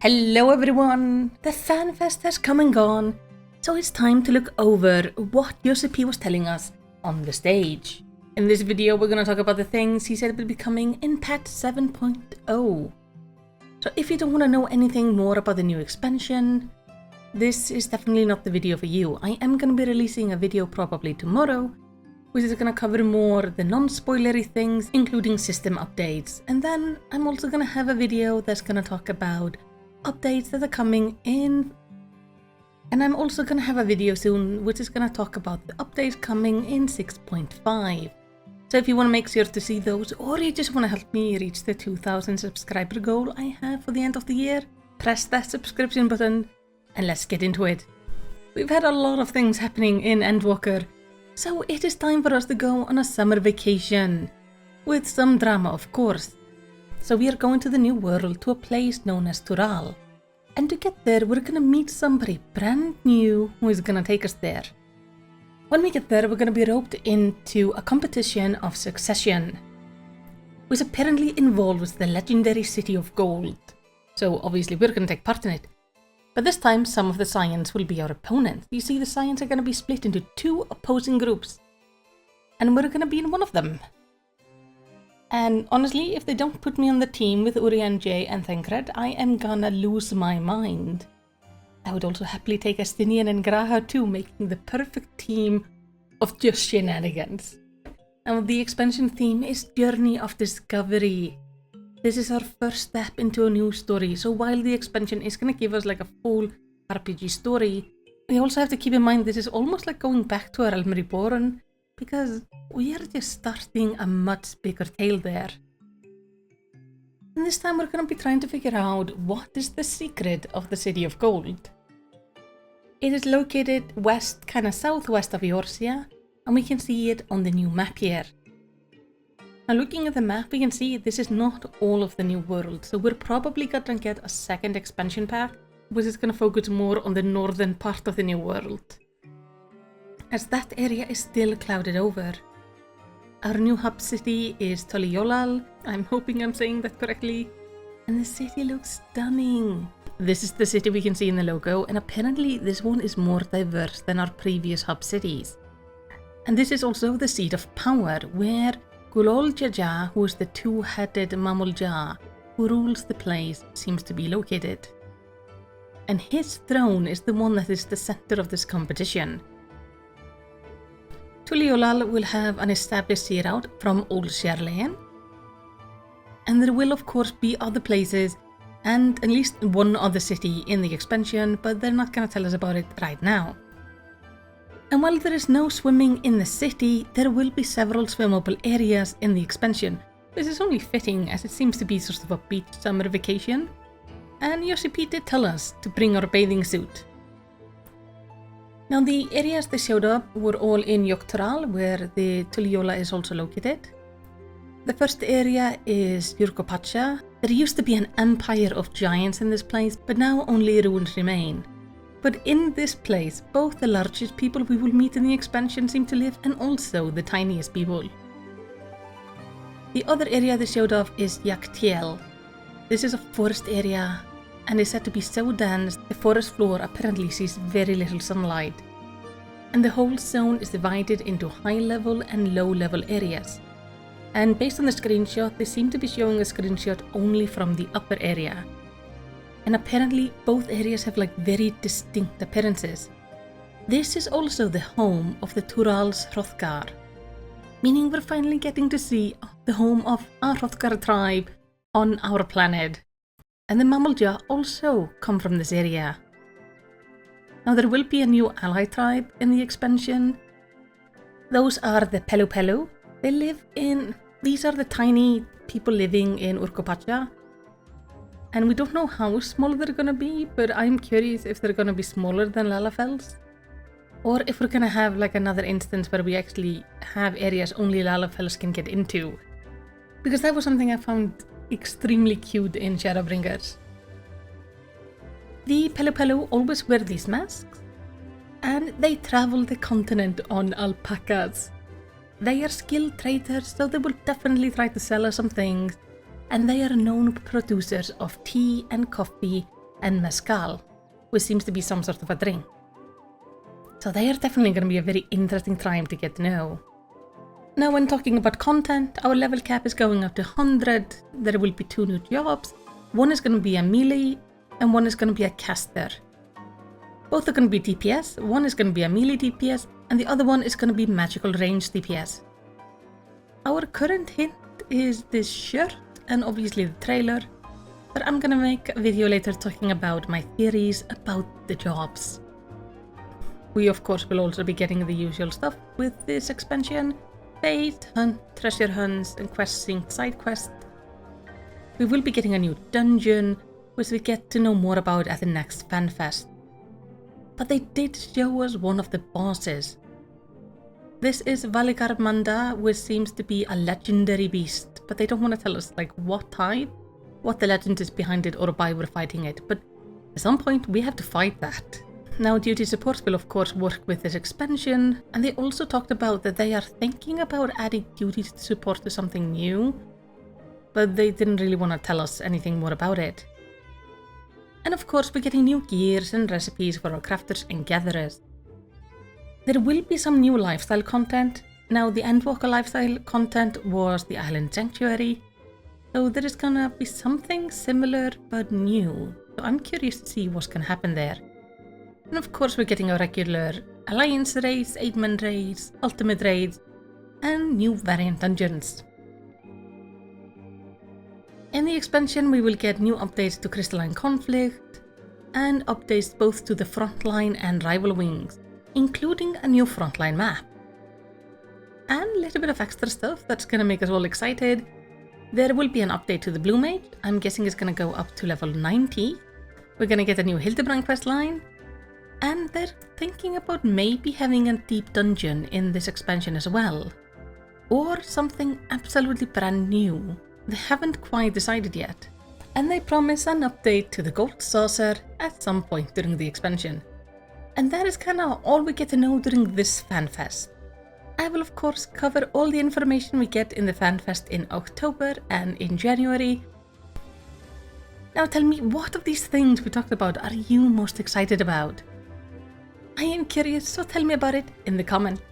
Hello everyone! The Fanfest has come and gone, so it's time to look over what yoshi-p was telling us on the stage. In this video we're going to talk about the things he said will be coming in patch 7.0. So if you don't want to know anything more about the new expansion, this is definitely not the video for you. I am going to be releasing a video probably tomorrow, which is going to cover more the non-spoilery things, including system updates. And then I'm also going to have a video that's going to talk about updates that are coming in, and I'm also going to have a video soon which is going to talk about the updates coming in 6.5. So if you want to make sure to see those, or you just want to help me reach the 2000 subscriber goal I have for the end of the year, press that subscription button and let's get into it. We've had a lot of things happening in Endwalker, so it is time for us to go on a summer vacation, with some drama of course. So we are going to the new world, to a place known as Tural. And to get there, we're gonna meet somebody brand new who is gonna take us there. When we get there, we're gonna be roped into a competition of succession, which apparently involves the legendary City of Gold. So obviously we're gonna take part in it. But this time, some of the Science will be our opponents. You see, the Science are gonna be split into two opposing groups, and we're gonna be in one of them. And honestly, if they don't put me on the team with Urian J and Thancred, I am gonna lose my mind. I would also happily take Astinian and Graha too, making the perfect team of just shenanigans. Now the expansion theme is Journey of Discovery. This is our first step into a new story, so while the expansion is gonna give us like a full RPG story, we also have to keep in mind this is almost like going back to A Realm Reborn, because we are just starting a much bigger tale there. And this time we're going to be trying to figure out what is the secret of the City of Gold. It is located west, kind of southwest of Eorzea, and we can see it on the new map here. Now looking at the map, we can see this is not all of the new world, so we're probably going to get a second expansion pack, which is going to focus more on the northern part of the new world, as that area is still clouded over. Our new hub city is Tuliolal, I'm hoping I'm saying that correctly, and the city looks stunning. This is the city we can see in the logo, and apparently this one is more diverse than our previous hub cities. And this is also the seat of power, where Gulol Jaja, who is the two-headed Mamul who rules the place, seems to be located. And his throne is the one that is the center of this competition. Tuliolal will have an established sea route from Old Sherlayan, and there will of course be other places and at least one other city in the expansion, but they're not going to tell us about it right now. And while there is no swimming in the city, there will be several swimmable areas in the expansion. This is only fitting, as it seems to be sort of a beach summer vacation, and yoshi-p did tell us to bring our bathing suit. Now the areas they showed up were all in Yaktiel, where the Tuliola is also located. The first area is Urkopacha. There used to be an empire of giants in this place, but now only ruins remain. But in this place, both the largest people we will meet in the expansion seem to live, and also the tiniest people. The other area they showed off is Yaktiel. This is a forest area, and is said to be so dense, the forest floor apparently sees very little sunlight. And the whole zone is divided into high-level and low-level areas. And based on the screenshot, they seem to be showing a screenshot only from the upper area. And apparently both areas have like very distinct appearances. This is also the home of the Tural's Hrothgar, meaning we're finally getting to see the home of our Hrothgar tribe on our planet. And the Mamulja also come from this area. Now there will be a new ally tribe in the expansion. Those are the Pelu Pelu. These are the tiny people living in Urkopacha. And we don't know how small they're gonna be, but I'm curious if they're gonna be smaller than Lalafels, or if we're gonna have like another instance where we actually have areas only Lalafels can get into. Because that was something I found extremely cute in Shadowbringers. The Pelu Pelu always wear these masks, and they travel the continent on alpacas. They are skilled traders, so they will definitely try to sell us some things, and they are known producers of tea and coffee and mezcal, which seems to be some sort of a drink. So they are definitely going to be a very interesting tribe to get to know. Now when talking about content, our level cap is going up to 100, there will be 2 new jobs, one is going to be a melee and one is going to be a caster. Both are going to be DPS, one is going to be a melee DPS and the other one is going to be magical range DPS. Our current hint is this shirt and obviously the trailer, but I'm going to make a video later talking about my theories about the jobs. We of course will also be getting the usual stuff with this expansion, bait, hunt, treasure hunts and questing side quests. We will be getting a new dungeon, which we get to know more about at the next Fanfest. But they did show us one of the bosses. This is Valigarmanda, which seems to be a legendary beast, but they don't want to tell us like what type, what the legend is behind it or why we're fighting it, but at some point we have to fight that. Now duty support will of course work with this expansion, and they also talked about that they are thinking about adding duty support to something new, but they didn't really want to tell us anything more about it. And of course we're getting new gears and recipes for our crafters and gatherers. There will be some new lifestyle content. Now the Endwalker lifestyle content was the Island Sanctuary, so there is gonna be something similar but new. So I'm curious to see what's gonna happen there. And of course we're getting our regular Alliance raids, 8-man raids, Ultimate raids, and new variant dungeons. In the expansion we will get new updates to Crystalline Conflict, and updates both to the Frontline and Rival Wings, including a new Frontline map. And a little bit of extra stuff that's gonna make us all excited. There will be an update to the Blue Mage, I'm guessing it's gonna go up to level 90. We're gonna get a new Hildebrand questline, and they're thinking about maybe having a deep dungeon in this expansion as well. Or something absolutely brand new. They haven't quite decided yet. And they promise an update to the Gold Saucer at some point during the expansion. And that is kinda all we get to know during this Fanfest. I will of course cover all the information we get in the Fanfest in October and in January. Now tell me, what of these things we talked about are you most excited about? I am curious, so tell me about it in the comments.